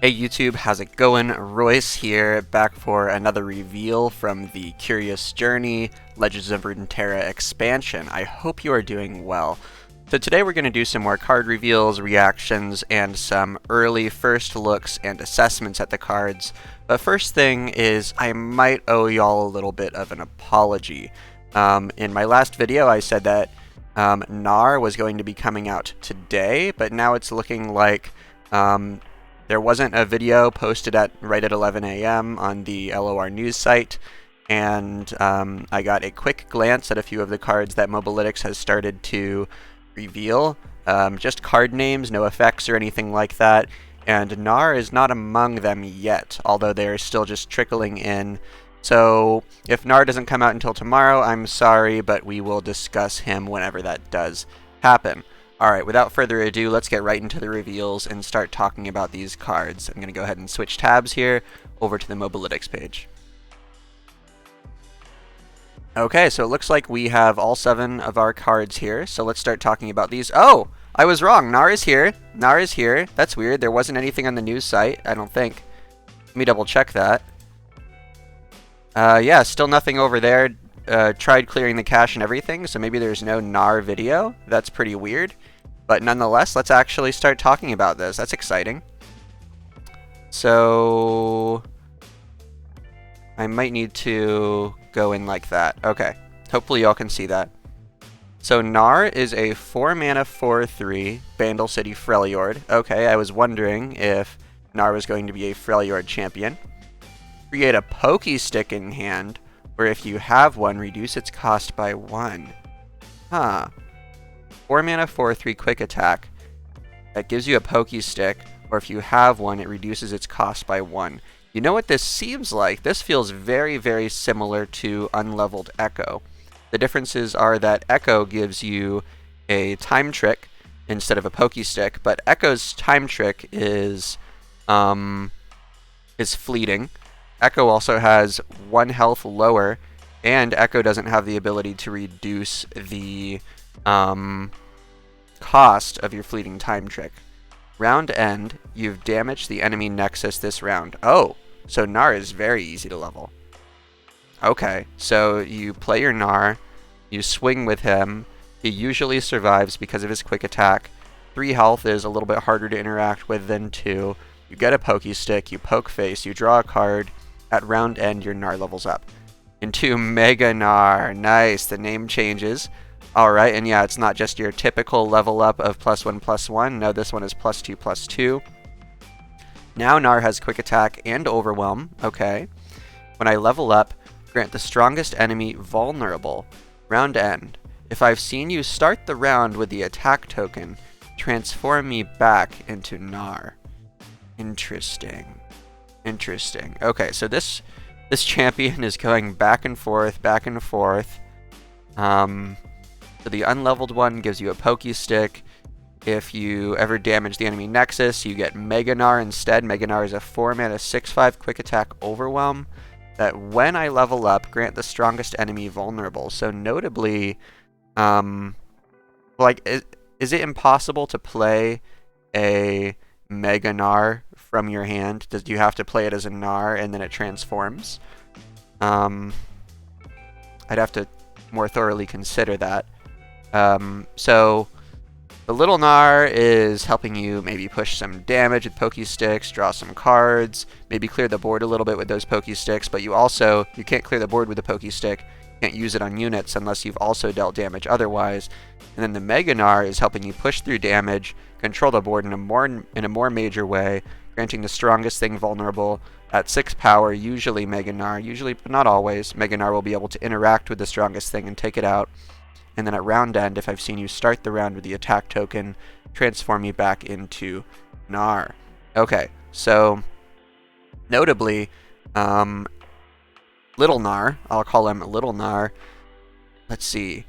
Hey YouTube, how's it going? Royce here, back for another reveal from the Curious Journey Legends of Runeterra expansion. I hope you are doing well. So today we're going to do some more card reveals, reactions, and some early first looks and assessments at the cards. But first thing is, I might owe y'all a little bit of an apology. In my last video I said that Gnar was going to be coming out today, but now it's looking like there wasn't a video posted right at 11 a.m. on the LOR news site, and I got a quick glance at a few of the cards that Mobalytics has started to reveal. Just card names, no effects or anything like that, and Gnar is not among them yet, although they're still just trickling in. So if Gnar doesn't come out until tomorrow, I'm sorry, but we will discuss him whenever that does happen. Alright, without further ado, let's get right into the reveals and start talking about these cards. I'm going to go ahead and switch tabs here over to the Mobalytics page. Okay, so it looks like we have all 7 of our cards here, so let's start talking about these. Oh! I was wrong! Gnar is here! Gnar is here! That's weird, there wasn't anything on the news site, I don't think. Let me double check that. Yeah, still nothing over there. Tried clearing the cache and everything, so maybe there's no Gnar video. That's pretty weird. But nonetheless, let's actually start talking about this. That's exciting. So I might need to go in like that. Okay. Hopefully y'all can see that. So Gnar is a 4-mana 4/3 Bandle City Freljord. Okay, I was wondering if Gnar was going to be a Freljord champion. Create a Pokey Stick in hand, where if you have one, reduce its cost by 1. Huh. 4-mana 4/3 quick attack that gives you a Pokey Stick, or if you have one, it reduces its cost by 1. You know what this seems like? This feels very, very similar to Unleveled Echo. The differences are that Echo gives you a Time Trick instead of a Pokey Stick, but Echo's Time Trick is fleeting. Echo also has 1 health lower, and Echo doesn't have the ability to reduce the cost of your fleeting time trick. Round end, you've damaged the enemy nexus this round. Oh, so Gnar is very easy to level. Okay, so you play your Gnar, you swing with him, he usually survives because of his quick attack. 3 health is a little bit harder to interact with than 2. You get a Pokey Stick, you poke face, you draw a card. At round end, your Gnar levels up into Mega Gnar. Nice, the name changes. Alright, and yeah, it's not just your typical level up of +1/+1. No, this one is +2/+2. Now Gnar has quick attack and overwhelm. Okay. When I level up, grant the strongest enemy vulnerable. Round end. If I've seen you start the round with the attack token, transform me back into Gnar. Interesting. Interesting. Okay, so this champion is going back and forth, back and forth. So the unleveled one gives you a Pokey Stick. If you ever damage the enemy nexus, you get Mega Gnar instead. Mega Gnar is a 4-mana 6/5 quick attack overwhelm that when I level up, grant the strongest enemy vulnerable. So notably, like, is it impossible to play a Mega Gnar from your hand? Do you have to play it as a Gnar and then it transforms? I'd have to more thoroughly consider that. So the little Gnar is helping you maybe push some damage with Pokey Sticks, draw some cards, maybe clear the board a little bit with those Pokey Sticks, but you can't clear the board with a Pokey Stick. You can't use it on units unless you've also dealt damage otherwise. And then the Mega Gnar is helping you push through damage, control the board in a more major way, granting the strongest thing vulnerable. At 6 power, usually Mega Gnar, but not always, Mega Gnar will be able to interact with the strongest thing and take it out. And then at round end, if I've seen you start the round with the attack token, transform me back into Gnar. Okay, so notably, Little Gnar, I'll call him Little Gnar. Let's see.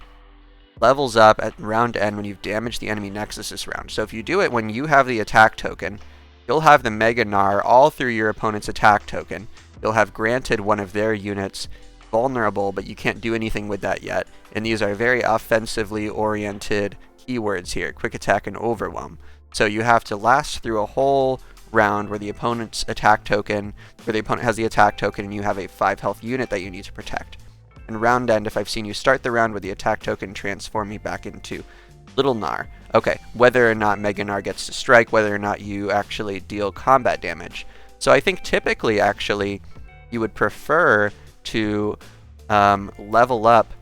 Levels up at round end when you've damaged the enemy nexus this round. So if you do it when you have the attack token, you'll have the Mega Gnar all through your opponent's attack token. You'll have granted one of their units vulnerable, but you can't do anything with that yet. And these are very offensively oriented keywords here, quick attack and overwhelm. So you have to last through a whole round where the opponent's attack token, where the opponent has the attack token and you have a 5 health unit that you need to protect. And round end, if I've seen you start the round with the attack token, transform me back into Little Gnar. Okay, whether or not Mega Gnar gets to strike, whether or not you actually deal combat damage. So I think typically, actually, you would prefer to level up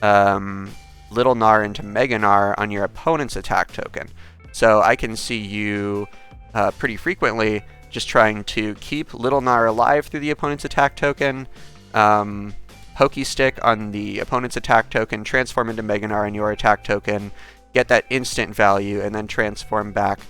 Little Gnar into Mega Gnar on your opponent's attack token. So I can see you pretty frequently just trying to keep Little Gnar alive through the opponent's attack token, Pokey Stick on the opponent's attack token, transform into Mega Gnar on your attack token, get that instant value, and then transform back.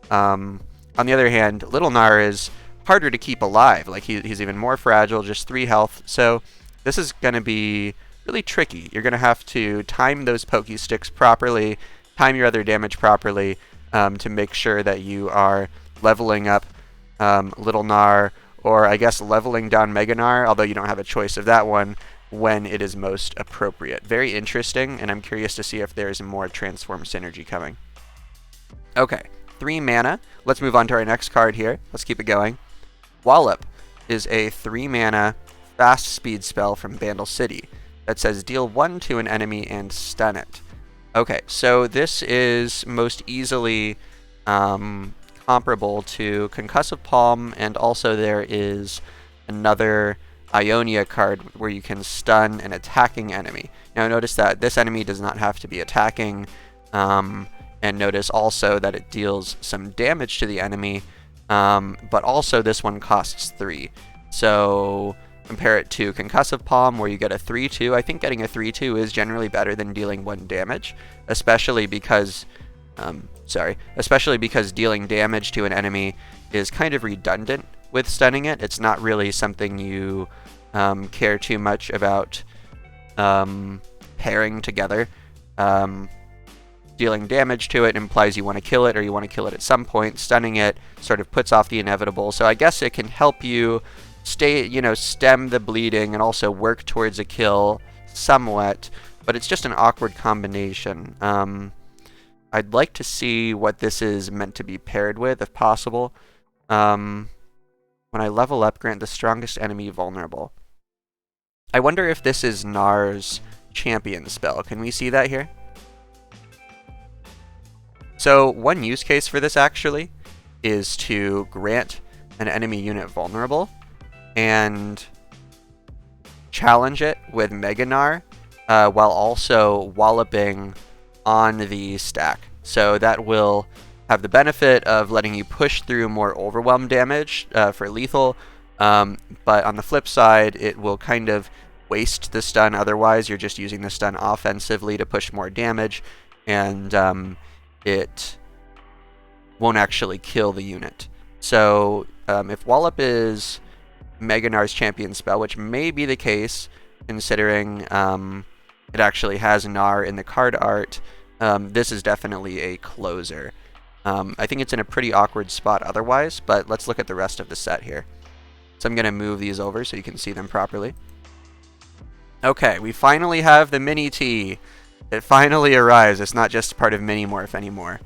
On the other hand, Little Gnar is harder to keep alive. Like he's even more fragile, just 3 health. So this is going to be really tricky. You're going to have to time those Pokey Sticks properly, time your other damage properly, to make sure that you are leveling up Little Gnar, or I guess leveling down Mega Gnar, although you don't have a choice of that one, when it is most appropriate. Very interesting, and I'm curious to see if there's more transform synergy coming. Okay, 3 mana. Let's move on to our next card here. Let's keep it going. Wallop is a 3 mana fast speed spell from Bandle City that says deal 1 to an enemy and stun it. Okay, so this is most easily comparable to Concussive Palm, and also there is another Ionia card where you can stun an attacking enemy. Now notice that this enemy does not have to be attacking, and notice also that it deals some damage to the enemy, but also this one costs 3. So compare it to Concussive Palm where you get a 3/2. I think getting a 3/2 is generally better than dealing 1 damage, especially because dealing damage to an enemy is kind of redundant with stunning it. It's not really something you care too much about pairing together. Dealing damage to it implies you want to kill it, or you want to kill it at some point. Stunning it sort of puts off the inevitable. So I guess it can help you stem the bleeding and also work towards a kill somewhat, but it's just an awkward combination. I'd like to see what this is meant to be paired with, if possible. When I level up, grant the strongest enemy vulnerable. I wonder if this is Gnar's champion spell. Can we see that here? So one use case for this actually is to grant an enemy unit vulnerable and challenge it with Mega Gnar while also walloping on the stack. So that will have the benefit of letting you push through more overwhelm damage for lethal, but on the flip side, it will kind of waste the stun. Otherwise, you're just using the stun offensively to push more damage, and it won't actually kill the unit. So if Wallop is Mega Gnar's champion spell, which may be the case, considering it actually has Gnar in the card art, this is definitely a closer. I think it's in a pretty awkward spot otherwise, but let's look at the rest of the set here. So I'm going to move these over so you can see them properly. Okay, we finally have the Minitee. It finally arrives. It's not just part of Minimorph anymore.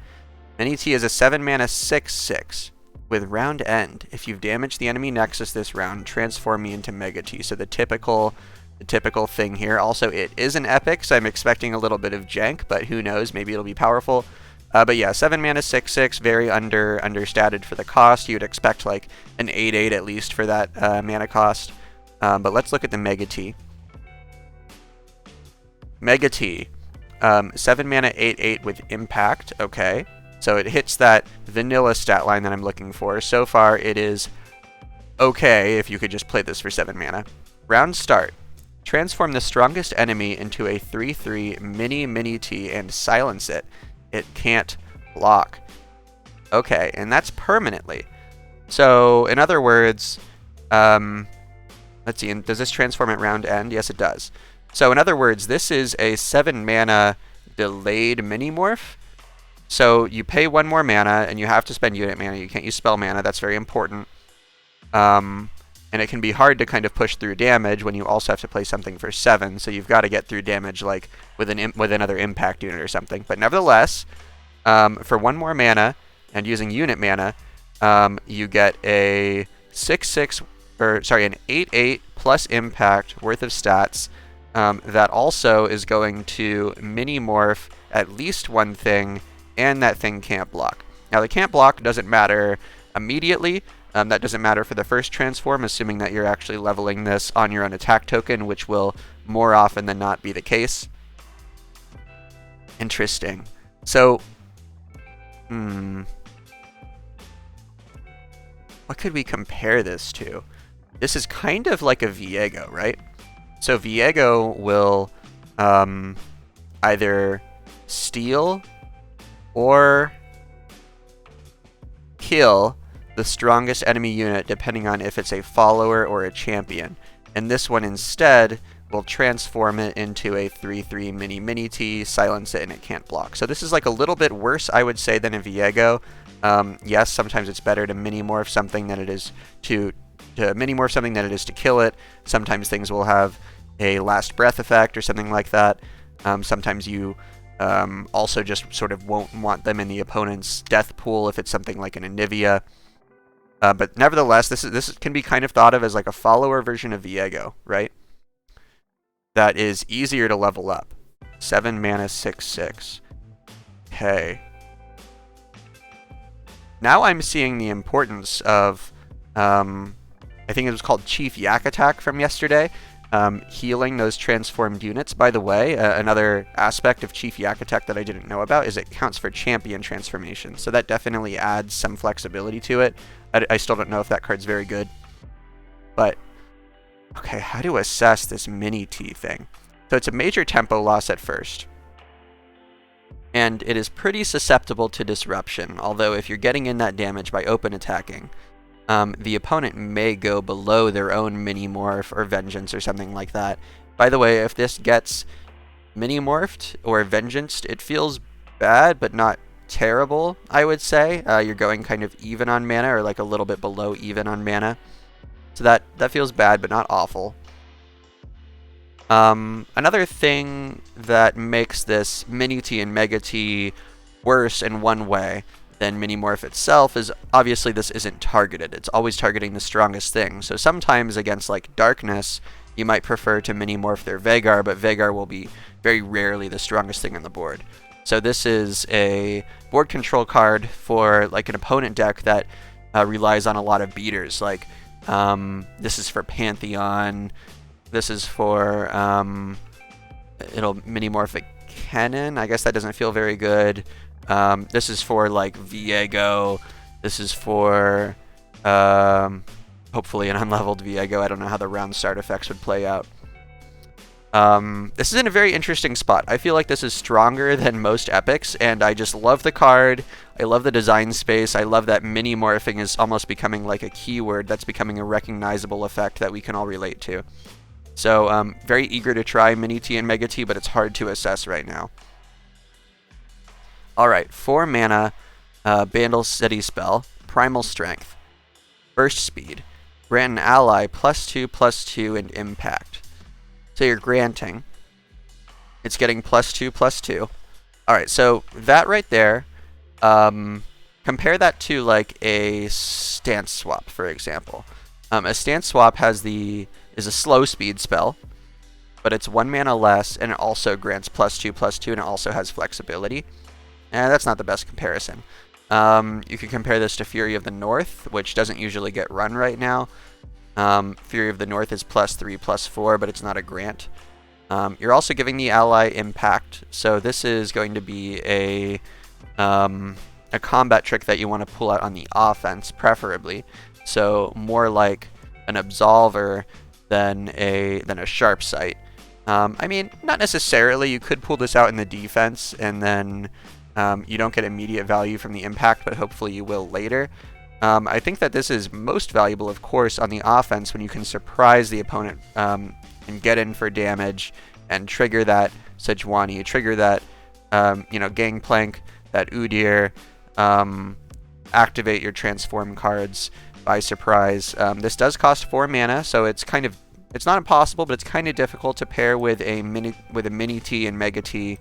Minitee is a 7 mana 6/6 with round end. If you've damaged the enemy nexus this round, transform me into Megatee. So the typical thing here. Also, it is an epic, so I'm expecting a little bit of jank, but who knows? Maybe it'll be powerful. But yeah, 7 mana 6/6, very understated for the cost. You would expect like an 8/8 at least for that mana cost. But let's look at the Megatee. Megatee, 7 mana 8/8 with impact. Okay, so it hits that vanilla stat line that I'm looking for. So far, it is okay if you could just play this for 7 mana. Round start. Transform the strongest enemy into a 3/3 Minitee and silence it. It can't block. Okay, and that's permanently. So, in other words, let's see, does this transform at round end? Yes, it does. So, in other words, this is a 7 mana delayed Minimorph. So, you pay 1 more mana, and you have to spend unit mana. You can't use spell mana. That's very important. And it can be hard to kind of push through damage when you also have to play something for 7, so you've got to get through damage like with another impact unit or something. But nevertheless, for 1 more mana and using unit mana, you get a 6/6, or sorry, an 8/8 plus impact worth of stats. That also is going to mini morph at least one thing, and that thing can't block. Now the can't block doesn't matter immediately. That doesn't matter for the first transform, assuming that you're actually leveling this on your own attack token, which will more often than not be the case. Interesting. So, what could we compare this to? This is kind of like a Viego, right? So Viego will either steal or kill the strongest enemy unit, depending on if it's a follower or a champion. And this one instead will transform it into a 3/3 Minitee, silence it, and it can't block. So this is like a little bit worse, I would say, than a Viego. Yes, sometimes it's better to mini-morph something than it is to mini-morph something than it is to kill it. Sometimes things will have a last breath effect or something like that. Sometimes you also just sort of won't want them in the opponent's death pool if it's something like an Anivia. But nevertheless, this can be kind of thought of as like a follower version of Viego, right? That is easier to level up. 7 mana, 6/6. Okay. Now I'm seeing the importance of, I think it was called Chief Yak Attack from yesterday, healing those transformed units. By the way, another aspect of Chief Yak Attack that I didn't know about is it counts for champion transformation, so that definitely adds some flexibility to it. I still don't know if that card's very good, but okay, how to assess this Minitee thing? So it's a major tempo loss at first, and it is pretty susceptible to disruption, although if you're getting in that damage by open attacking, the opponent may go below their own mini-morph or vengeance or something like that. By the way, if this gets mini-morphed or vengeanced, it feels bad, but not terrible, I would say. You're going kind of even on mana, or like a little bit below even on mana. So that feels bad, but not awful. Another thing that makes this Minitee and Megatee worse in one way than Minimorph itself is obviously this isn't targeted. It's always targeting the strongest thing. So sometimes against like Darkness, you might prefer to Minimorph their Veigar, but Veigar will be very rarely the strongest thing on the board. So this is a board control card for like an opponent deck that relies on a lot of beaters. Like this is for Pantheon. This is for it'll Minimorph a Cannon. I guess that doesn't feel very good. This is for like Viego. This is for hopefully an unleveled Viego. I don't know how the round start effects would play out. This is in a very interesting spot. I feel like this is stronger than most epics, and I just love the card. I love the design space. I love that mini morphing is almost becoming like a keyword that's becoming a recognizable effect that we can all relate to. So very eager to try Minitee and Megatee, but it's hard to assess right now. Alright, 4 mana, Bandle City spell, Primal Strength, Burst Speed, grant an ally +2/+2 and impact. So you're granting. It's getting +2/+2. Alright, so that right there, compare that to like a Stance Swap, for example. A Stance Swap is a slow speed spell, but it's 1 mana less, and it also grants +2/+2, and it also has flexibility. That's not the best comparison. You can compare this to Fury of the North, which doesn't usually get run right now. Fury of the North is +3/+4, but it's not a grant. You're also giving the ally impact, so this is going to be a combat trick that you want to pull out on the offense, preferably. So more like an Absolver than a Sharp Sight. I mean, not necessarily. You could pull this out in the defense, and then you don't get immediate value from the impact, but hopefully you will later. I think that this is most valuable, of course, on the offense when you can surprise the opponent and get in for damage and trigger that Sejuani, trigger that Gangplank, that Udyr, activate your transform cards by surprise. This does cost 4 mana, so it's not impossible, but it's kind of difficult to pair with a Minitee and Megatee.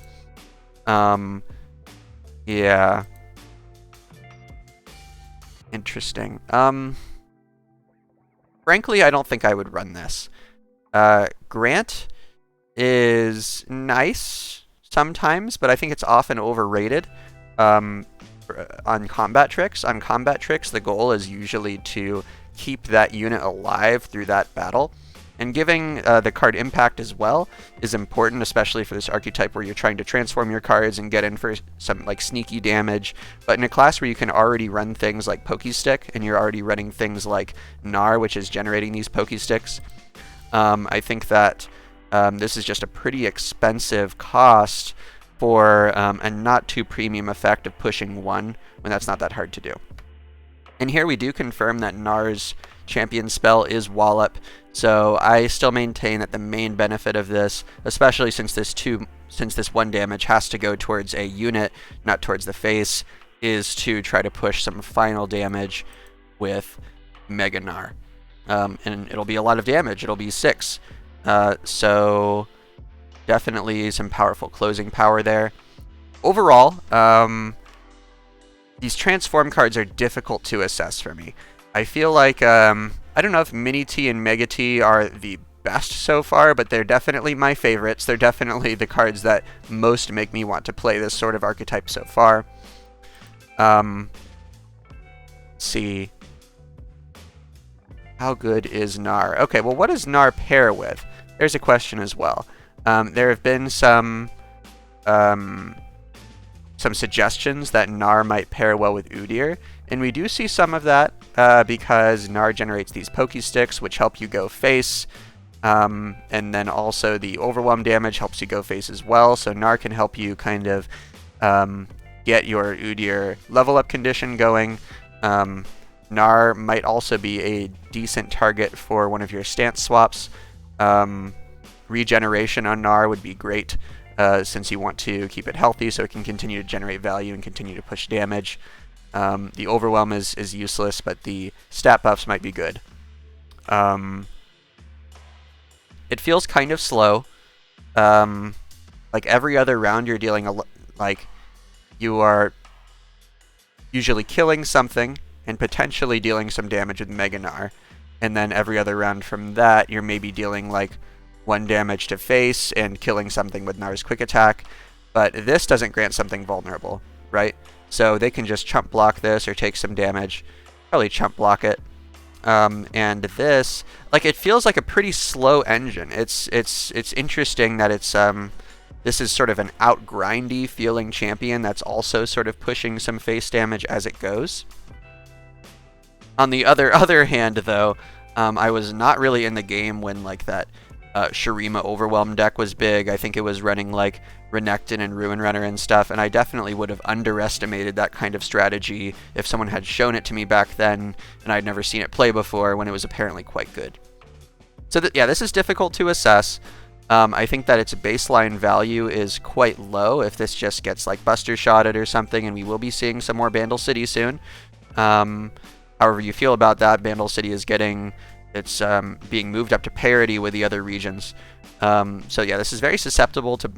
Yeah. Interesting. Frankly, I don't think I would run this. Grant is nice sometimes, but I think it's often overrated. On combat tricks. On combat tricks, the goal is usually to keep that unit alive through that battle. And giving the card impact as well is important, especially for this archetype where you're trying to transform your cards and get in for some like sneaky damage. But in a class where you can already run things like Pokestick, and you're already running things like Gnar, which is generating these Pokesticks, I think that this is just a pretty expensive cost for a not too premium effect of pushing 1 when that's not that hard to do. And here we do confirm that Gnar's champion spell is Wallop, so I still maintain that the main benefit of this, especially since this 1 damage has to go towards a unit, not towards the face, is to try to push some final damage with Mega Gnar. And it'll be a lot of damage, it'll be 6. So definitely some powerful closing power there. Overall, these transform cards are difficult to assess for me. I feel like, I don't know if Minitee and Megatee are the best so far, but they're definitely my favorites. They're definitely the cards that most make me want to play this sort of archetype so far. Let's see. How good is Gnar? Okay, well, what does Gnar pair with? There's a question as well. There have been some suggestions that Gnar might pair well with Udyr, and we do see some of that because Gnar generates these Pokesticks, which help you go face, and then also the Overwhelm damage helps you go face as well, so Gnar can help you kind of get your Udyr level up condition going. Gnar might also be a decent target for one of your stance swaps. Regeneration on Gnar would be great, since you want to keep it healthy so it can continue to generate value and continue to push damage. The Overwhelm is useless, but the stat buffs might be good. It feels kind of slow. Like every other round you're dealing you are usually killing something and potentially dealing some damage with Mega Gnar. And then every other round from that, you're maybe dealing like 1 damage to face and killing something with Gnar's quick attack. But this doesn't grant something vulnerable, right? So they can just chump block this or take some damage. Probably chump block it. And this, like, it feels like a pretty slow engine. It's interesting that it's this is sort of an out-grindy feeling champion that's also sort of pushing some face damage as it goes. On the other hand, though, I was not really in the game when like that Shurima Overwhelm deck was big. I think it was running like Renekton and Ruin Runner and stuff, and I definitely would have underestimated that kind of strategy if someone had shown it to me back then and I'd never seen it play before when it was apparently quite good. So yeah, this is difficult to assess. I think that its baseline value is quite low if this just gets like Buster Shotted or something, and we will be seeing some more Bandle City soon. However you feel about that, Bandle City is getting it's being moved up to parity with the other regions. So yeah, this is very susceptible to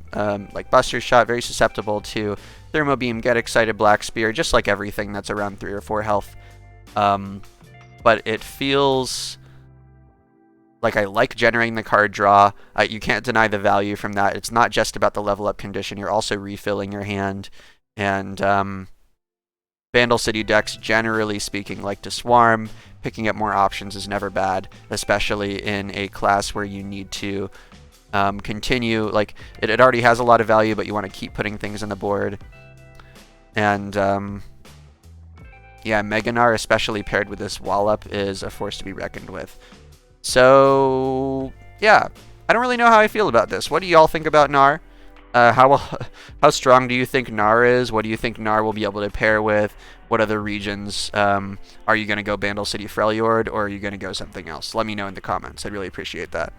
like Buster Shot, very susceptible to Thermo Beam, Get Excited, Black Spear, just like everything that's around 3 or 4 health. But it feels like I like generating the card draw. You can't deny the value from that. It's not just about the level up condition. You're also refilling your hand. And Bandle City decks, generally speaking, like to swarm. Picking up more options is never bad, especially in a class where you need to continue. Like, it already has a lot of value, but you want to keep putting things on the board. And yeah, Mega Gnar, especially paired with this Wallop, is a force to be reckoned with. So yeah, I don't really know how I feel about this. What do y'all think about Gnar? How strong do you think Gnar is? What do you think Gnar will be able to pair with? What other regions? Are you going to go Bandle City Freljord, or are you going to go something else? Let me know in the comments. I'd really appreciate that.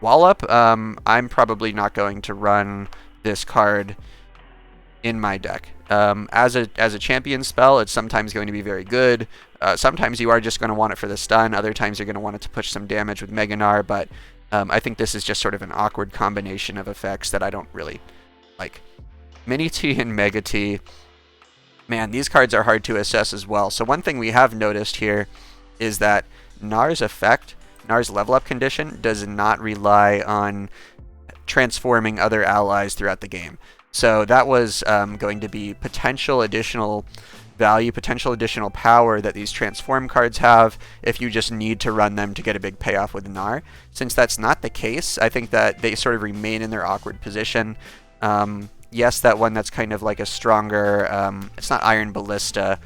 Wallop, I'm probably not going to run this card in my deck. As a champion spell, it's sometimes going to be very good. Sometimes you are just going to want it for the stun. Other times you're going to want it to push some damage with Mega Gnar, but I think this is just sort of an awkward combination of effects that I don't really like. Minitee and Megatee, Man, these cards are hard to assess as well. So one thing we have noticed here is that Gnar's effect, Gnar's level up condition, does not rely on transforming other allies throughout the game. So that was going to be potential additional value, potential additional power that these transform cards have if you just need to run them to get a big payoff with Gnar. Since that's not the case, I think that they sort of remain in their awkward position. Yes, that one that's kind of like a stronger, it's not Iron Ballista,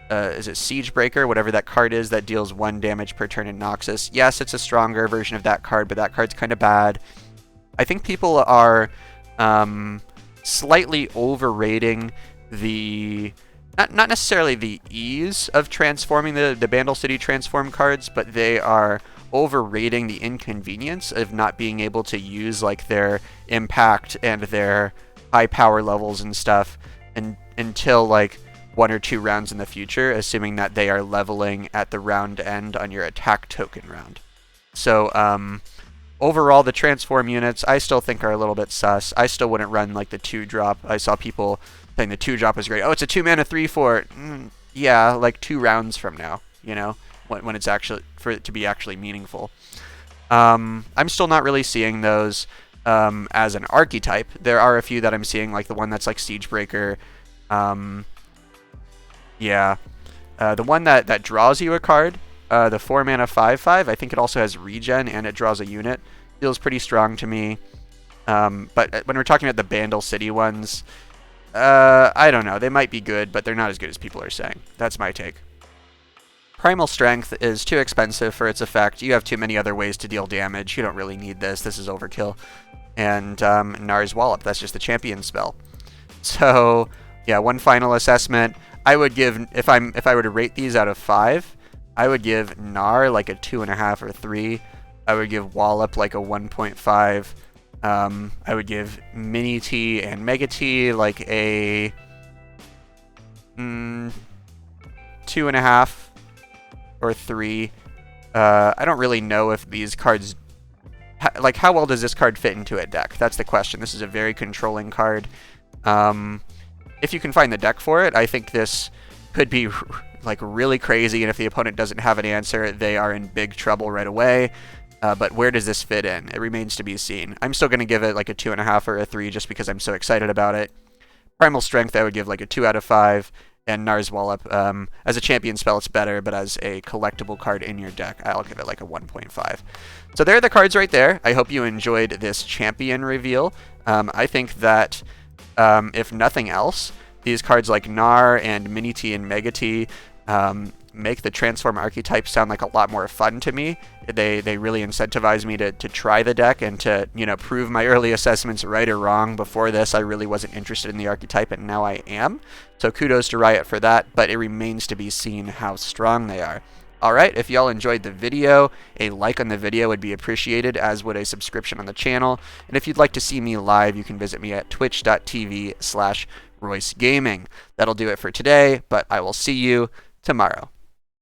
is it Siege Breaker, whatever that card is that deals 1 damage per turn in Noxus. Yes, it's a stronger version of that card, but that card's kind of bad. I think people are slightly overrating the, not necessarily the ease of transforming the Bandle City transform cards, but they are overrating the inconvenience of not being able to use like their impact and their high power levels and stuff until like 1 or 2 rounds in the future, assuming that they are leveling at the round end on your attack token round. So overall, the transform units I still think are a little bit sus. I still wouldn't run like the 2-drop. I saw people saying the 2-drop is great. Oh, it's a 2-mana 3/4. Yeah, like 2 rounds from now, you know, when it's actually, for it to be actually meaningful. I'm still not really seeing those as an archetype. There are a few that I'm seeing, like the one that's like Siege Breaker. Yeah. The one that draws you a card, the 4-mana 5/5, I think it also has regen and it draws a unit. Feels pretty strong to me. But when we're talking about the Bandle City ones, I don't know. They might be good, but they're not as good as people are saying. That's my take. Primal Strength is too expensive for its effect. You have too many other ways to deal damage. You don't really need this. This is overkill. And Gnar's Wallop, that's just a champion spell. So, yeah, one final assessment. I would give, if I were to rate these out of 5, I would give Gnar like a 2.5 or 3. I would give Wallop like a 1.5. I would give Minitee and Megatee like a 2.5 or 3. I don't really know if these cards, like, how well does this card fit into a deck? That's the question. This is a very controlling card. If you can find the deck for it, I think this could be like really crazy, and if the opponent doesn't have an answer, they are in big trouble right away. But where does this fit in? It remains to be seen. I'm still going to give it like a 2.5 or a 3 just because I'm so excited about it. Primal Strength I would give like a 2 out of 5, and Gnar's Wallop, as a champion spell it's better, but as a collectible card in your deck, I'll give it like a 1.5. So there are the cards right there. I hope you enjoyed this champion reveal. I think that if nothing else, these cards like Gnar and Minitee and Megatee make the transform archetype sound like a lot more fun to me. They really incentivize me to try the deck and to, you know, prove my early assessments right or wrong. Before this, I really wasn't interested in the archetype, and now I am. So kudos to Riot for that, but it remains to be seen how strong they are. Alright, if y'all enjoyed the video, a like on the video would be appreciated, as would a subscription on the channel. And if you'd like to see me live, you can visit me at twitch.tv/RoyceGaming. That'll do it for today, but I will see you tomorrow.